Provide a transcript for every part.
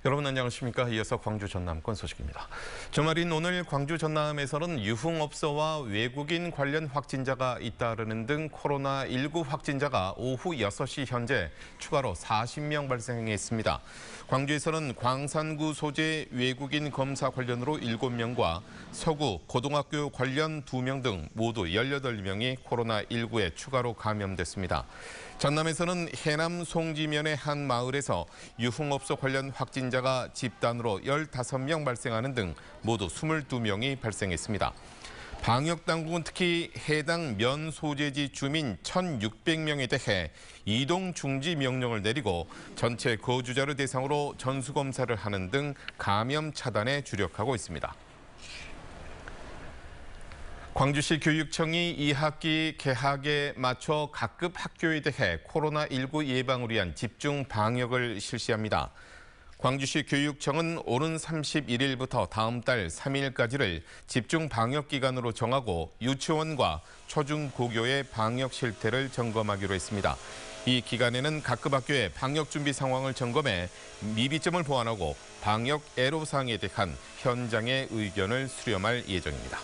여러분 안녕하십니까? 이어서 광주 전남권 소식입니다. 주말인 오늘 광주 전남에서는 유흥업소와 외국인 관련 확진자가 잇따르는 등 코로나19 확진자가 오후 6시 현재 추가로 40명 발생했습니다. 광주에서는 광산구 소재 외국인 검사 관련으로 7명과 서구 고등학교 관련 2명 등 모두 18명이 코로나19에 추가로 감염됐습니다. 전남에서는 해남 송지면의 한 마을에서 유흥업소 관련 확진자가 집단으로 15명 발생하는 등 모두 22명이 발생했습니다. 방역당국은 특히 해당 면 소재지 주민 1,600명에 대해 이동 중지 명령을 내리고 전체 거주자를 대상으로 전수검사를 하는 등 감염 차단에 주력하고 있습니다. 광주시 교육청이 2학기 개학에 맞춰 각급 학교에 대해 코로나19 예방을 위한 집중 방역을 실시합니다. 광주시 교육청은 오는 31일부터 다음 달 3일까지를 집중 방역 기간으로 정하고 유치원과 초중고교의 방역 실태를 점검하기로 했습니다. 이 기간에는 각급 학교의 방역 준비 상황을 점검해 미비점을 보완하고 방역 애로사항에 대한 현장의 의견을 수렴할 예정입니다.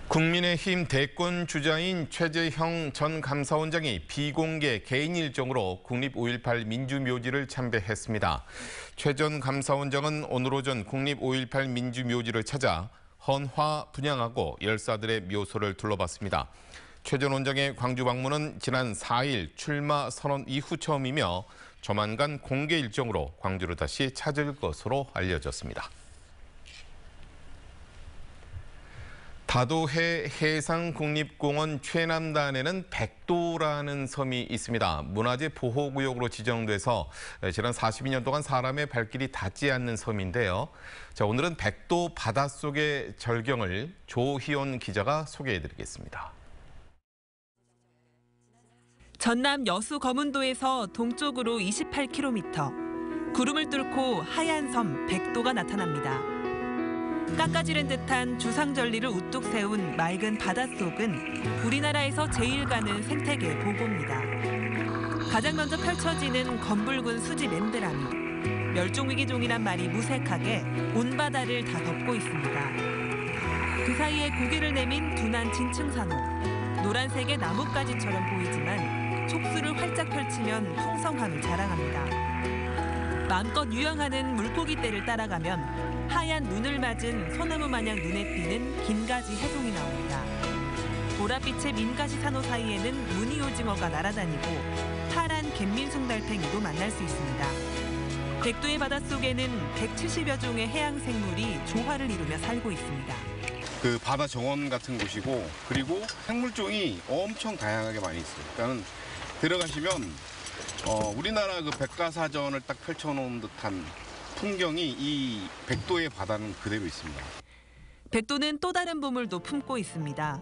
국민의힘 대권 주자인 최재형 전 감사원장이 비공개 개인 일정으로 국립 5.18 민주묘지를 참배했습니다. 최 전 감사원장은 오늘 오전 국립 5.18 민주묘지를 찾아 헌화 분향하고 열사들의 묘소를 둘러봤습니다. 최 전 원장의 광주 방문은 지난 4일 출마 선언 이후 처음이며 조만간 공개 일정으로 광주를 다시 찾을 것으로 알려졌습니다. 다도해 해상국립공원 최남단에는 백도라는 섬이 있습니다. 문화재 보호구역으로 지정돼서 지난 42년 동안 사람의 발길이 닿지 않는 섬인데요. 자, 오늘은 백도 바닷속의 절경을 조희온 기자가 소개해드리겠습니다. 전남 여수 거문도에서 동쪽으로 28km, 구름을 뚫고 하얀 섬 백도가 나타납니다. 깎아지른 듯한 주상절리를 우뚝 세운 맑은 바닷속은 우리나라에서 제일 가는 생태계 보고입니다. 가장 먼저 펼쳐지는 검붉은 수지 맨드라미, 멸종위기종이란 말이 무색하게 온 바다를 다 덮고 있습니다. 그 사이에 고개를 내민 둔한 진층산호, 노란색의 나뭇가지처럼 보이지만 촉수를 활짝 펼치면 풍성함을 자랑합니다. 마음껏 유영하는 물고기떼를 따라가면 하얀 눈을 맞은 소나무 마냥 눈에 띄는 긴가지 해송이 나옵니다. 보랏빛의 민가시 산호 사이에는 무늬오징어가 날아다니고 파란 갯민숭달팽이도 만날 수 있습니다. 백도의 바닷속에는 170여 종의 해양 생물이 조화를 이루며 살고 있습니다. 그 바다 정원 같은 곳이고 그리고 생물종이 엄청 다양하게 많이 있어요. 그러니까 들어가시면 우리나라 그 백과사전을 딱 펼쳐놓은 듯한 풍경이 이 백도의 바다는 그대로 있습니다. 백도는 또 다른 보물도 품고 있습니다.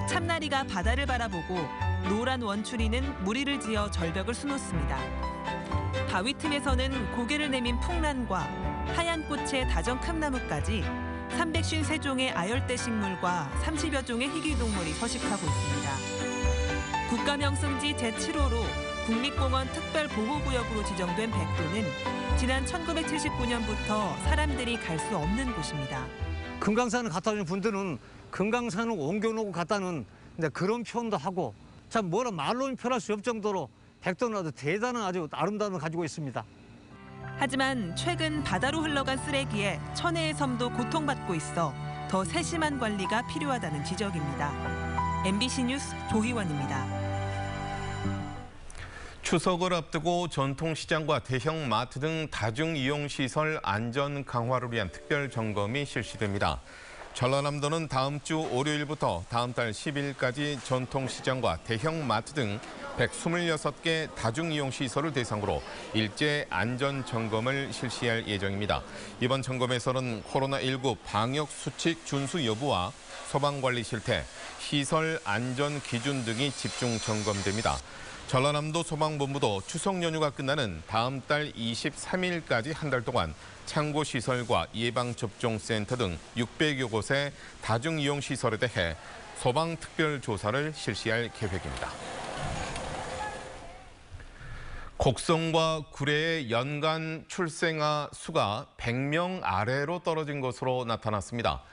참나리가 바다를 바라보고 노란 원추리는 무리를 지어 절벽을 수놓습니다. 바위 틈에서는 고개를 내민 풍란과 하얀 꽃의 다정 캄나무까지 353종의 아열대 식물과 30여 종의 희귀동물이 서식하고 있습니다. 국가명승지 제7호로 국립공원 특별보호구역으로 지정된 백도는 지난 1979년부터 사람들이 갈 수 없는 곳입니다. 금강산을 갖다 주는 분들은 금강산을 옮겨놓고 갖다는 그런 표현도 하고 참 뭐라 말로는 표현할 수 없을 정도로 백도는 아주 대단한 아주 아름다움을 가지고 있습니다. 하지만 최근 바다로 흘러간 쓰레기에 천혜의 섬도 고통받고 있어 더 세심한 관리가 필요하다는 지적입니다. MBC 뉴스 조희원입니다. 추석을 앞두고 전통시장과 대형 마트 등 다중이용시설 안전 강화를 위한 특별 점검이 실시됩니다. 전라남도는 다음 주 월요일부터 다음 달 10일까지 전통시장과 대형 마트 등 126개 다중이용시설을 대상으로 일제 안전점검을 실시할 예정입니다. 이번 점검에서는 코로나19 방역수칙 준수 여부와 소방관리 실태, 시설 안전 기준 등이 집중 점검됩니다. 전라남도 소방본부도 추석 연휴가 끝나는 다음 달 23일까지 한 달 동안 창고시설과 예방접종센터 등 600여 곳의 다중이용시설에 대해 소방특별조사를 실시할 계획입니다. 곡성과 구례의 연간 출생아 수가 100명 아래로 떨어진 것으로 나타났습니다.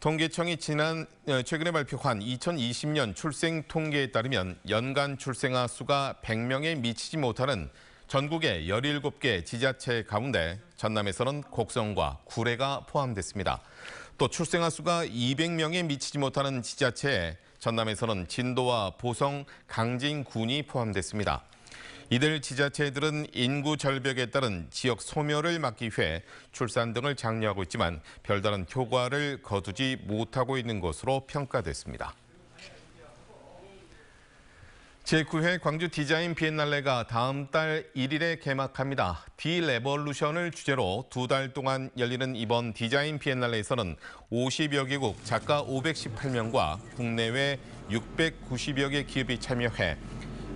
통계청이 최근에 발표한 2020년 출생 통계에 따르면 연간 출생아 수가 100명에 미치지 못하는 전국의 17개 지자체 가운데 전남에서는 곡성과 구례가 포함됐습니다. 또 출생아 수가 200명에 미치지 못하는 지자체에 전남에서는 진도와 보성, 강진군이 포함됐습니다. 이들 지자체들은 인구 절벽에 따른 지역 소멸을 막기 위해 출산 등을 장려하고 있지만 별다른 효과를 거두지 못하고 있는 것으로 평가됐습니다. 제9회 광주 디자인 비엔날레가 다음 달 1일에 개막합니다. 디레볼루션을 주제로 2달 동안 열리는 이번 디자인 비엔날레에서는 50여 개국 작가 518명과 국내외 690여 개 기업이 참여해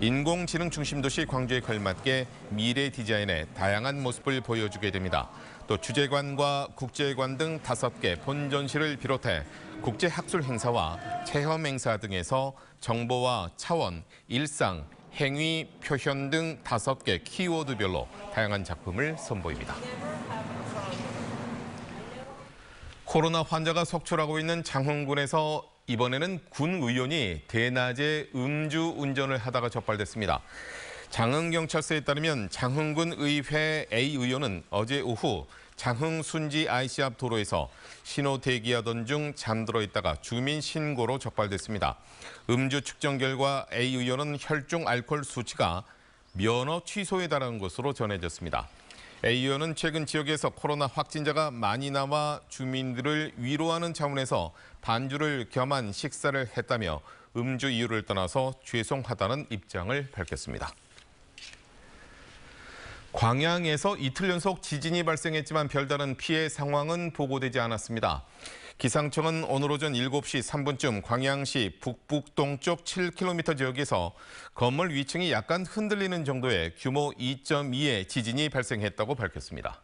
인공지능 중심 도시 광주에 걸맞게 미래 디자인의 다양한 모습을 보여주게 됩니다. 또 주제관과 국제관 등 5개 본전시를 비롯해 국제학술 행사와 체험 행사 등에서 정보와 차원, 일상, 행위, 표현 등 5개 키워드별로 다양한 작품을 선보입니다. 코로나 환자가 속출하고 있는 장흥군에서 이번에는 군 의원이 대낮에 음주 운전을 하다가 적발됐습니다. 장흥경찰서에 따르면 장흥군 의회 A 의원은 어제 오후 장흥 순지 IC 앞 도로에서 신호 대기하던 중 잠들어 있다가 주민 신고로 적발됐습니다. 음주 측정 결과 A 의원은 혈중 알코올 수치가 면허 취소에 달하는 것으로 전해졌습니다. A 의원은 최근 지역에서 코로나 확진자가 많이 나와 주민들을 위로하는 차원에서 반주를 겸한 식사를 했다며 음주 이유를 떠나서 죄송하다는 입장을 밝혔습니다. 광양에서 이틀 연속 지진이 발생했지만 별다른 피해 상황은 보고되지 않았습니다. 기상청은 오늘 오전 7시 3분쯤 광양시 북북동쪽 7km 지역에서 건물 위층이 약간 흔들리는 정도의 규모 2.2의 지진이 발생했다고 밝혔습니다.